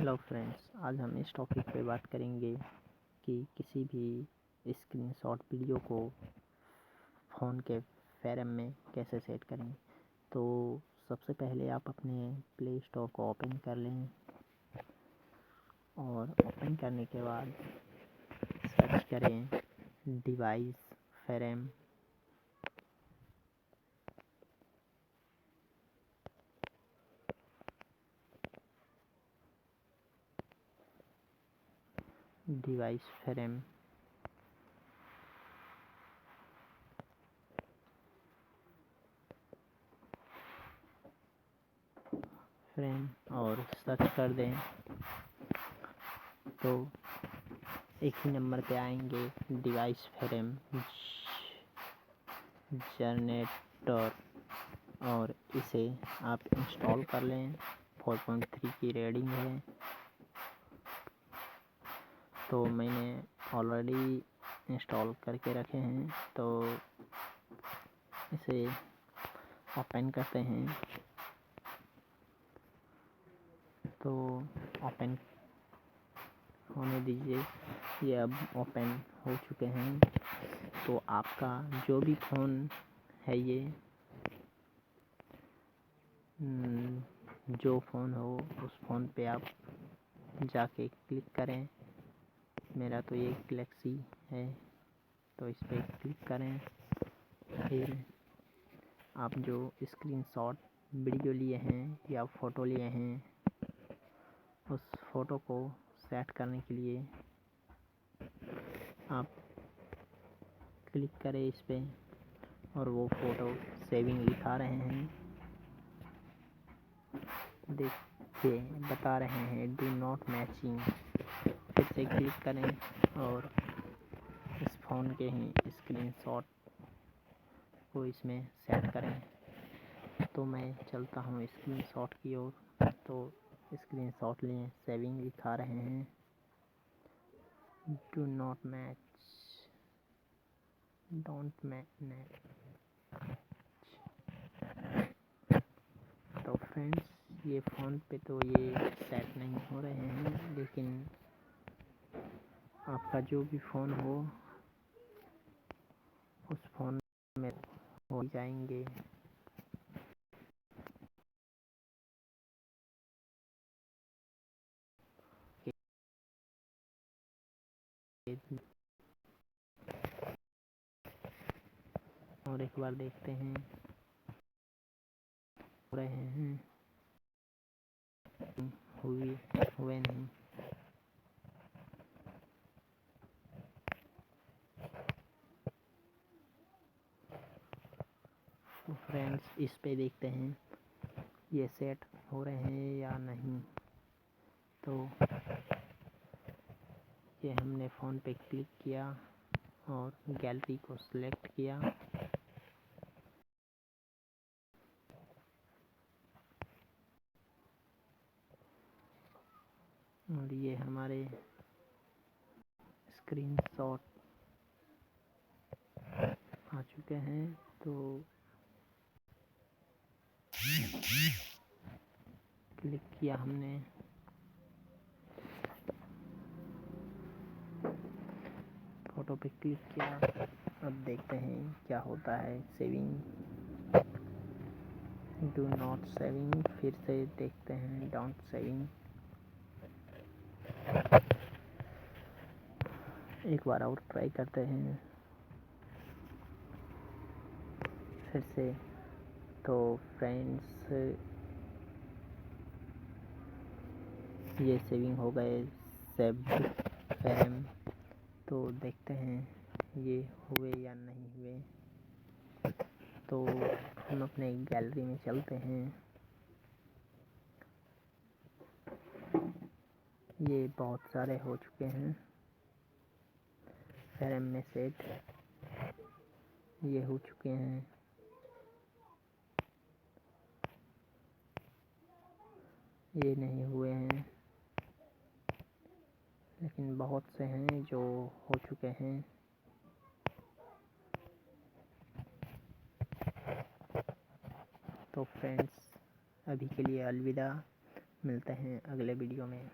Hello friends, आज हम इस टॉपिक पे बात करेंगे कि किसी भी स्क्रीनशॉट वीडियो को फ़ोन के फ्रेम में कैसे सेट करें। तो सबसे पहले आप अपने प्ले स्टोर को ओपन कर लें और ओपन करने के बाद सर्च करें डिवाइस फ्रेम। डिवाइस फ्रेम और सर्च कर दें तो एक ही नंबर पे आएंगे डिवाइस फ्रेम जनरेटर, और इसे आप इंस्टॉल कर लें। 4.3 की रेटिंग है, तो मैंने ऑलरेडी इंस्टॉल करके रखे हैं। तो इसे ओपन करते हैं। तो ओपन होने दीजिए, ये अब ओपन हो चुके हैं। तो आपका जो भी फ़ोन है, ये जो फ़ोन हो उस फ़ोन पे आप जाके क्लिक करें। मेरा तो ये गैलेक्सी है, तो इस पर क्लिक करें। फिर आप जो स्क्रीनशॉट वीडियो लिए हैं या फ़ोटो लिए हैं, उस फ़ोटो को सेट करने के लिए आप क्लिक करें इस पर, और वो फ़ोटो सेविंग दिखा रहे हैं। देखिए, बता रहे हैं डू नॉट मैचिंग। फिर से क्लिक करें और इस फ़ोन के ही स्क्रीनशॉट को इसमें सेट करें। तो मैं चलता हूँ स्क्रीनशॉट की ओर। तो स्क्रीनशॉट लिए, सेविंग दिखा रहे हैं do not match, don't match. तो फ्रेंड्स, ये फ़ोन पे तो ये सेट नहीं हो रहे हैं, लेकिन आपका जो भी फ़ोन हो उस फ़ोन में हो जाएंगे। और एक बार देखते हैं हो रहे हैं, हुए नहीं। तो फ्रेंड्स, इस पे देखते हैं ये सेट हो रहे हैं या नहीं। तो ये हमने फ़ोन पे क्लिक किया और गैलरी को सिलेक्ट किया। और ये हमारे स्क्रीनशॉट आ चुके हैं। तो क्लिक किया हमने, फ़ोटो पे क्लिक किया। अब देखते हैं क्या होता है। Saving, do not saving. फिर से देखते हैं डोंट सेविंग। एक बार और ट्राई करते हैं फिर से। तो फ्रेंड्स, ये सेविंग हो गए सेव्ड फ्रेम। तो देखते हैं ये हुए या नहीं हुए। तो हम अपने गैलरी में चलते हैं। ये बहुत सारे हो चुके हैं फ्रेम में सेट, ये हो चुके हैं। ये नहीं हुए हैं, लेकिन बहुत से हैं जो हो चुके हैं। तो फ्रेंड्स, अभी के लिए अलविदा। मिलते हैं अगले वीडियो में।